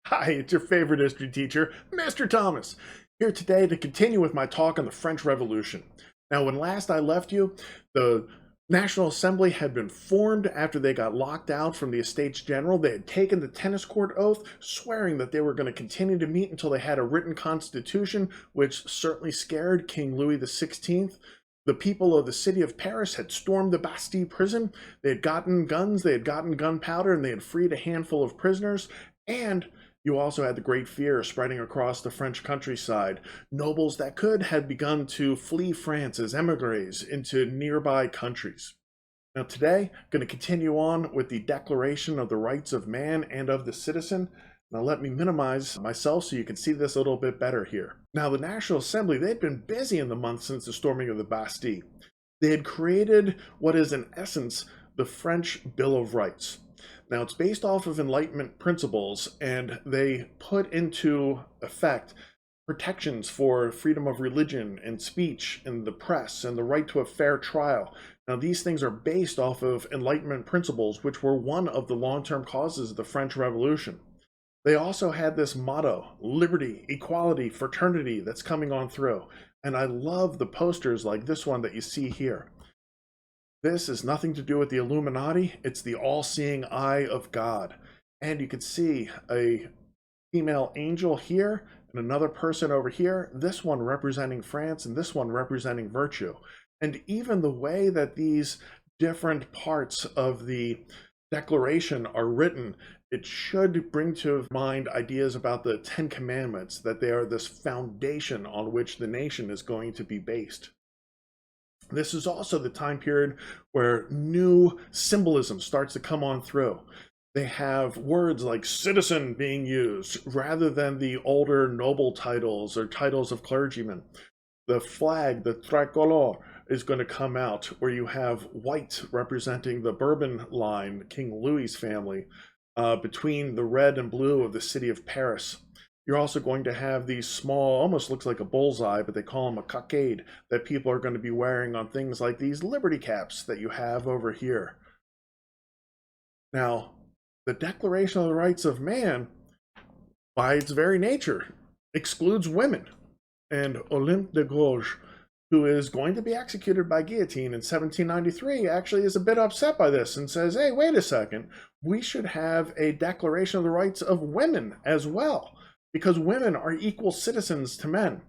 Hi, it's your favorite history teacher, Mr. Thomas, here today to continue with my talk on the French Revolution. Now, when last I left you, the National Assembly had been formed after they got locked out from the Estates General. They had taken the tennis court oath, swearing that they were going to continue to meet until they had a written constitution, which certainly scared King Louis XVI. The people of the city of Paris had stormed the Bastille prison. They had gotten guns, they had gotten gunpowder, and they had freed a handful of prisoners. And you also had the Great Fear spreading across the French countryside. Nobles that could had begun to flee France as emigres into nearby countries. Now, today, I'm going to continue on with the Declaration of the Rights of Man and of the Citizen. Now, let me minimize myself so you can see this a little bit better here. Now, the National Assembly, they'd been busy in the months since the storming of the Bastille. They had created what is, in essence, the French Bill of Rights. Now, it's based off of Enlightenment principles, and they put into effect protections for freedom of religion and speech and the press and the right to a fair trial. Now, these things are based off of Enlightenment principles, which were one of the long-term causes of the French Revolution. They also had this motto, liberty, equality, fraternity, that's coming on through. And I love the posters like this one that you see here. This is nothing to do with the Illuminati. It's the all-seeing eye of God. And you can see a female angel here and another person over here, this one representing France and this one representing virtue. And even the way that these different parts of the Declaration are written, it should bring to mind ideas about the Ten Commandments, that they are this foundation on which the nation is going to be based. This is also the time period where new symbolism starts to come on through. They have words like citizen being used rather than the older noble titles or titles of clergymen. The flag, the tricolor, is going to come out where you have white representing the Bourbon line, King Louis's family, between the red and blue of the city of Paris. You're also going to have these small, almost looks like a bullseye, but they call them a cockade, that people are going to be wearing on things like these liberty caps that you have over here. Now, the Declaration of the Rights of Man, by its very nature, excludes women. And Olympe de Gouges, who is going to be executed by guillotine in 1793, actually is a bit upset by this and says, hey, wait a second, we should have a Declaration of the Rights of Women as well, because women are equal citizens to men.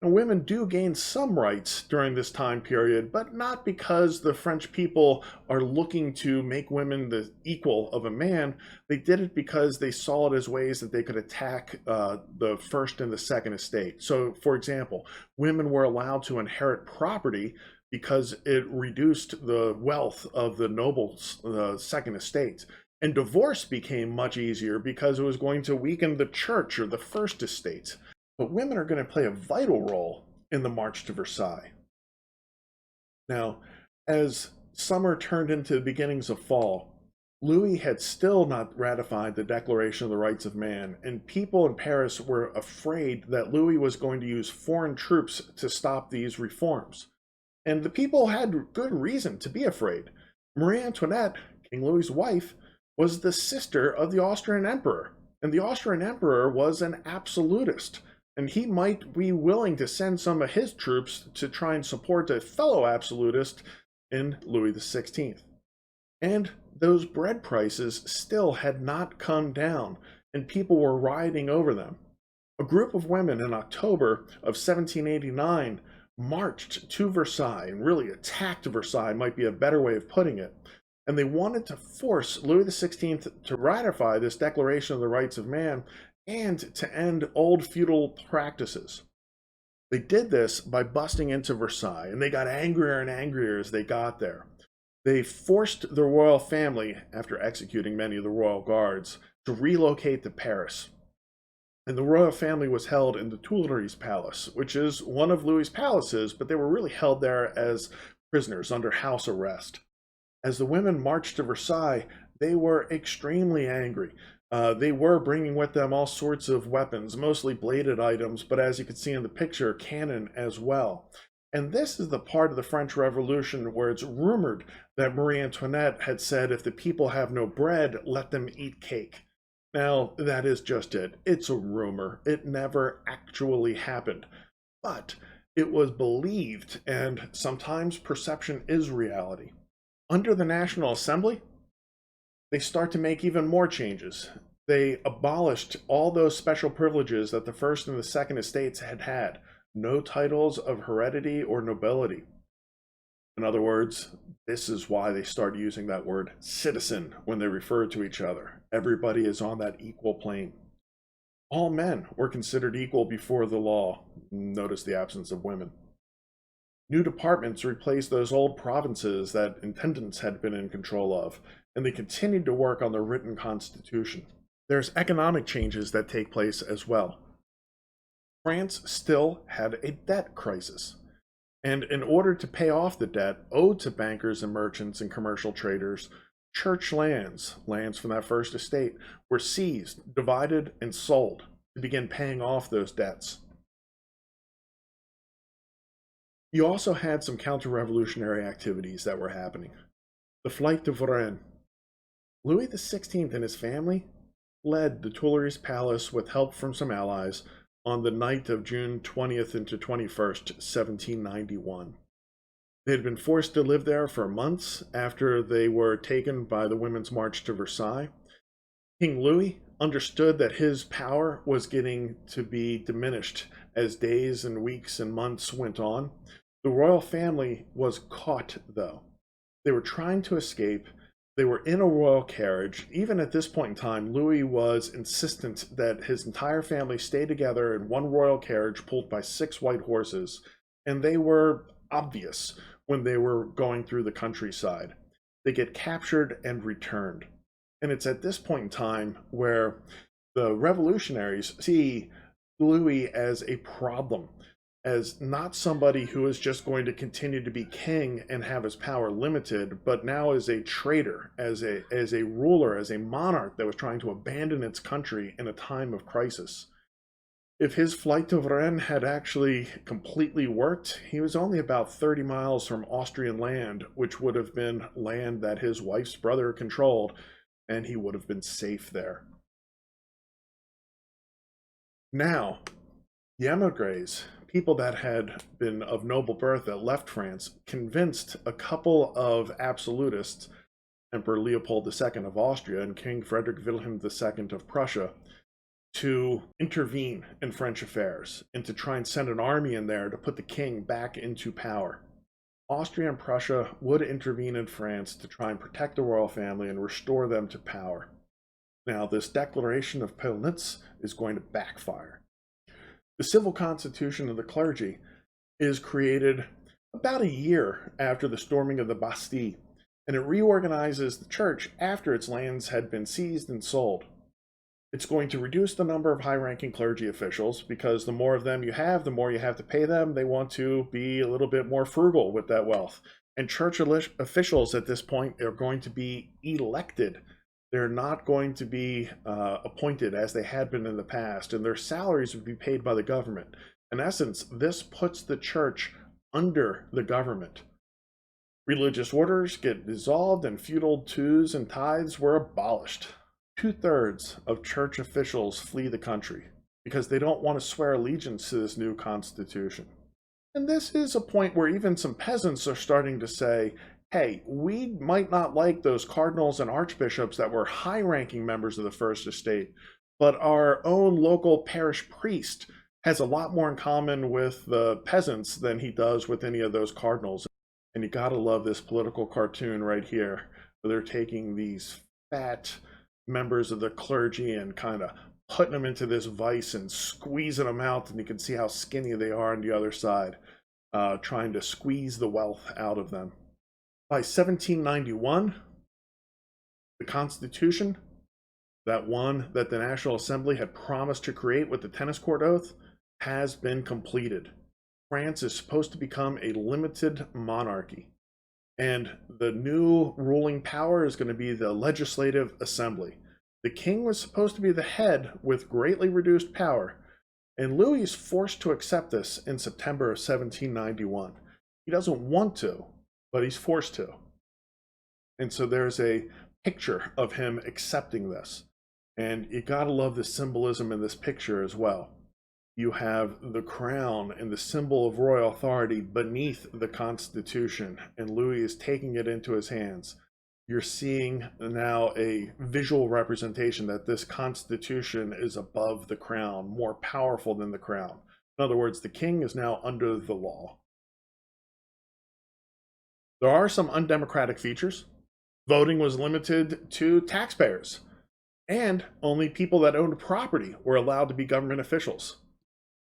And women do gain some rights during this time period, but not because the French people are looking to make women the equal of a man. They did it because they saw it as ways that they could attack the first and the second estate. So, for example, women were allowed to inherit property because it reduced the wealth of the nobles, the second estate. And divorce became much easier because it was going to weaken the church or the first estate. But women are going to play a vital role in the March to Versailles. Now, as summer turned into the beginnings of fall, Louis had still not ratified the Declaration of the Rights of Man, and people in Paris were afraid that Louis was going to use foreign troops to stop these reforms. And the people had good reason to be afraid. Marie Antoinette, King Louis's wife, was the sister of the Austrian emperor, and the Austrian emperor was an absolutist, and he might be willing to send some of his troops to try and support a fellow absolutist in Louis XVI. And those bread prices still had not come down, and people were rioting over them. A group of women in October of 1789 marched to Versailles, and really attacked Versailles might be a better way of putting it. And they wanted to force Louis XVI to ratify this Declaration of the Rights of Man and to end old feudal practices. They did this by busting into Versailles, and they got angrier and angrier as they got there. They forced the royal family, after executing many of the royal guards, to relocate to Paris. And the royal family was held in the Tuileries Palace, which is one of Louis's palaces, but they were really held there as prisoners under house arrest. As the women marched to Versailles, they were extremely angry. They were bringing with them all sorts of weapons, mostly bladed items, but as you can see in the picture, cannon as well. And this is the part of the French Revolution where it's rumored that Marie Antoinette had said, if the people have no bread, let them eat cake. Now, that is just it. It's a rumor. It never actually happened. But it was believed, and sometimes perception is reality. Under the National Assembly, they start to make even more changes. They abolished all those special privileges that the First and the Second Estates had had. No titles of heredity or nobility. In other words, this is why they start using that word citizen when they refer to each other. Everybody is on that equal plane. All men were considered equal before the law. Notice the absence of women. New departments replaced those old provinces that intendants had been in control of, and they continued to work on the written constitution. There's economic changes that take place as well. France still had a debt crisis. And in order to pay off the debt owed to bankers and merchants and commercial traders, church lands, lands from that first estate, were seized, divided, and sold to begin paying off those debts. You also had some counter-revolutionary activities that were happening. The Flight to Varennes. Louis XVI and his family fled the Tuileries Palace with help from some allies on the night of June 20th into 21st, 1791. They had been forced to live there for months after they were taken by the Women's March to Versailles. King Louis understood that his power was getting to be diminished as days and weeks and months went on. The royal family was caught, though. They were trying to escape. They were in a royal carriage. Even at this point in time, Louis was insistent that his entire family stay together in one royal carriage pulled by 6 white horses, and they were obvious when they were going through the countryside. They get captured and returned. And it's at this point in time where the revolutionaries see Louis as a problem, as not somebody who is just going to continue to be king and have his power limited, but now as a traitor, as a ruler, as a monarch that was trying to abandon its country in a time of crisis. If his flight to Varennes had actually completely worked, he was only about 30 miles from Austrian land, which would have been land that his wife's brother controlled, and he would have been safe there. Now, the emigres, people that had been of noble birth that left France, convinced a couple of absolutists, Emperor Leopold II of Austria and King Frederick Wilhelm II of Prussia, to intervene in French affairs and to try and send an army in there to put the king back into power. Austria and Prussia would intervene in France to try and protect the royal family and restore them to power. Now, this declaration of Pillnitz is going to backfire. The civil constitution of the clergy is created about a year after the storming of the Bastille, and it reorganizes the church after its lands had been seized and sold. It's going to reduce the number of high-ranking clergy officials because the more of them you have, the more you have to pay them. They want to be a little bit more frugal with that wealth. And church officials at this point are going to be elected. They're not going to be appointed as they had been in the past, and their salaries would be paid by the government. In essence, this puts the church under the government. Religious orders get dissolved, and feudal dues and tithes were abolished. 2/3 of church officials flee the country because they don't want to swear allegiance to this new constitution. And this is a point where even some peasants are starting to say, hey, we might not like those cardinals and archbishops that were high-ranking members of the First Estate, but our own local parish priest has a lot more in common with the peasants than he does with any of those cardinals. And you gotta love this political cartoon right here, where they're taking these fat members of the clergy and kind of putting them into this vice and squeezing them out, and you can see how skinny they are on the other side, trying to squeeze the wealth out of them. By 1791, the Constitution, that one that the National Assembly had promised to create with the tennis court oath, has been completed. France is supposed to become a limited monarchy, and the new ruling power is going to be the Legislative Assembly. The king was supposed to be the head with greatly reduced power, and Louis is forced to accept this in September of 1791. He doesn't want to, but he's forced to. And so there's a picture of him accepting this. And you gotta love the symbolism in this picture as well. You have the crown and the symbol of royal authority beneath the Constitution, and Louis is taking it into his hands. You're seeing now a visual representation that this Constitution is above the crown, more powerful than the crown. In other words, the king is now under the law. There are some undemocratic features. Voting was limited to taxpayers, and only people that owned property were allowed to be government officials.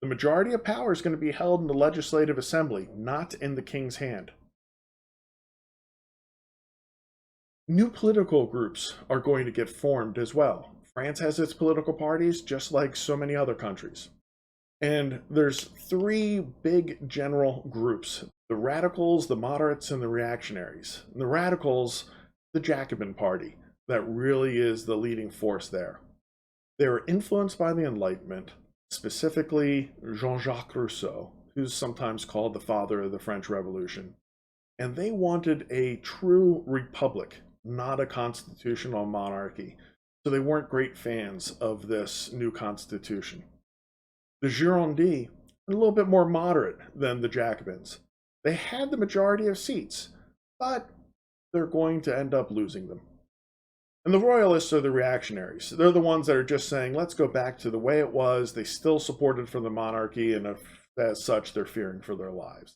The majority of power is going to be held in the legislative assembly, not in the king's hand. New political groups are going to get formed as well. France has its political parties, just like so many other countries. And there's three big general groups: the radicals, the moderates, and the reactionaries. And the radicals, the Jacobin Party, that really is the leading force there. They were influenced by the Enlightenment, specifically Jean-Jacques Rousseau, who's sometimes called the father of the French Revolution. And they wanted a true republic, not a constitutional monarchy. So they weren't great fans of this new constitution. The Girondins are a little bit more moderate than the Jacobins. They had the majority of seats, but they're going to end up losing them. And the royalists are the reactionaries. They're the ones that are just saying, let's go back to the way it was. They still supported from the monarchy, and as such, they're fearing for their lives.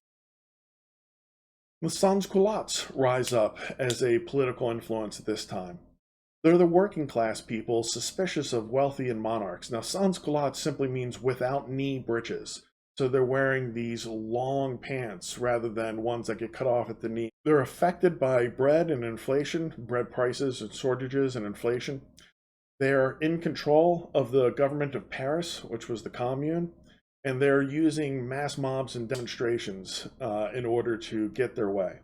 The sans-culottes rise up as a political influence at this time. They're the working class people suspicious of wealthy and monarchs. Now, sans-culottes simply means without knee breeches. So they're wearing these long pants rather than ones that get cut off at the knee. They're affected by bread and inflation, bread prices and shortages and inflation. They're in control of the government of Paris, which was the Commune, and they're using mass mobs and demonstrations in order to get their way.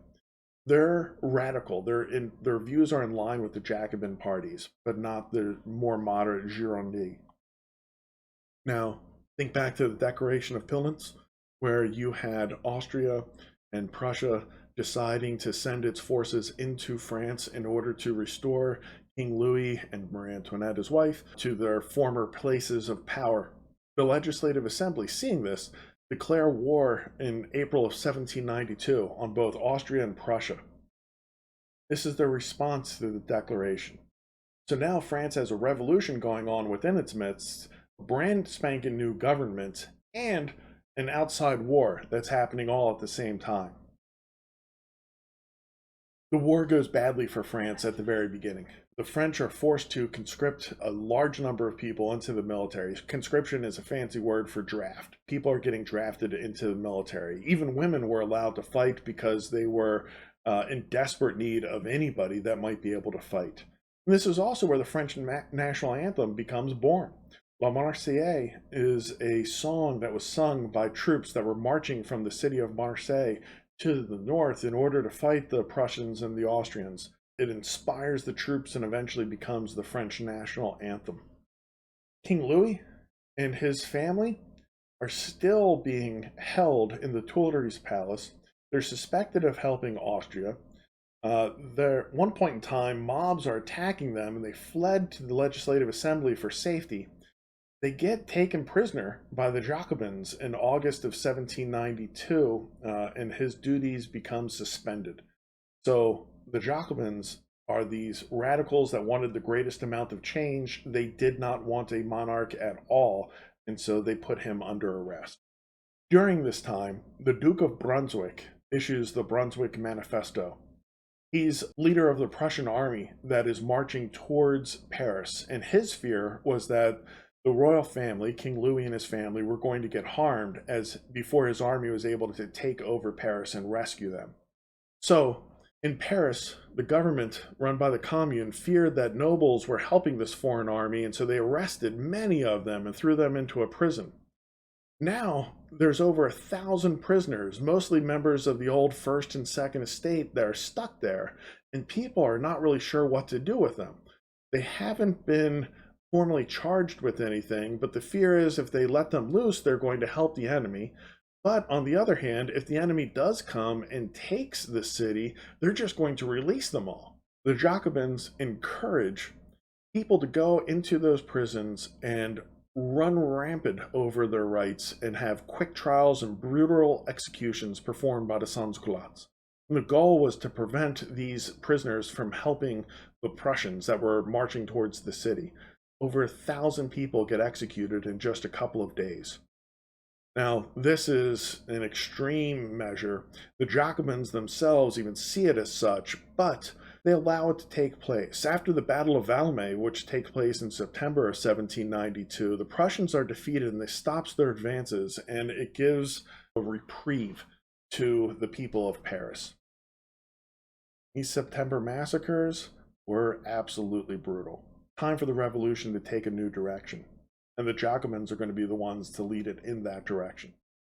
They're radical. Their views are in line with the Jacobin parties, but not the more moderate Girondins. Now, think back to the Declaration of Pillnitz, where you had Austria and Prussia deciding to send its forces into France in order to restore King Louis and Marie Antoinette, his wife, to their former places of power. The Legislative Assembly, seeing this, declare war in April of 1792 on both Austria and Prussia. This is their response to the declaration. So now France has a revolution going on within its midst, a brand spanking new government, and an outside war that's happening all at the same time. The war goes badly for France at the very beginning. The French are forced to conscript a large number of people into the military. Conscription is a fancy word for draft. People are getting drafted into the military. Even women were allowed to fight because they were in desperate need of anybody that might be able to fight. And this is also where the French national anthem becomes born. La Marseillaise is a song that was sung by troops that were marching from the city of Marseille to the north in order to fight the Prussians and the Austrians. It inspires the troops and eventually becomes the French national anthem. King Louis and his family are still being held in the Tuileries Palace. They're suspected of helping Austria. At one point in time, mobs are attacking them and they fled to the Legislative Assembly for safety. They get taken prisoner by the Jacobins in August of 1792, and his duties become suspended. So the Jacobins are these radicals that wanted the greatest amount of change. They did not want a monarch at all, and so they put him under arrest. During this time, the Duke of Brunswick issues the Brunswick Manifesto. He's leader of the Prussian army that is marching towards Paris, and his fear was that the royal family, King Louis and his family, were going to get harmed before his army was able to take over Paris and rescue them. So, in Paris, the government, run by the Commune, feared that nobles were helping this foreign army, and so they arrested many of them and threw them into a prison. Now, there's over 1,000 prisoners, mostly members of the old First and Second Estate, that are stuck there, and people are not really sure what to do with them. They haven't been formally charged with anything, but the fear is if they let them loose, they're going to help the enemy. But on the other hand, if the enemy does come and takes the city, they're just going to release them all. The Jacobins encourage people to go into those prisons and run rampant over their rights and have quick trials and brutal executions performed by the sans-culottes. The goal was to prevent these prisoners from helping the Prussians that were marching towards the city. Over 1,000 people get executed in just a couple of days. Now, this is an extreme measure. The Jacobins themselves even see it as such, but they allow it to take place. After the Battle of Valmy, which takes place in September of 1792, the Prussians are defeated and they stops their advances, and it gives a reprieve to the people of Paris. These September massacres were absolutely brutal. Time for the revolution to take a new direction, and the Jacobins are going to be the ones to lead it in that direction.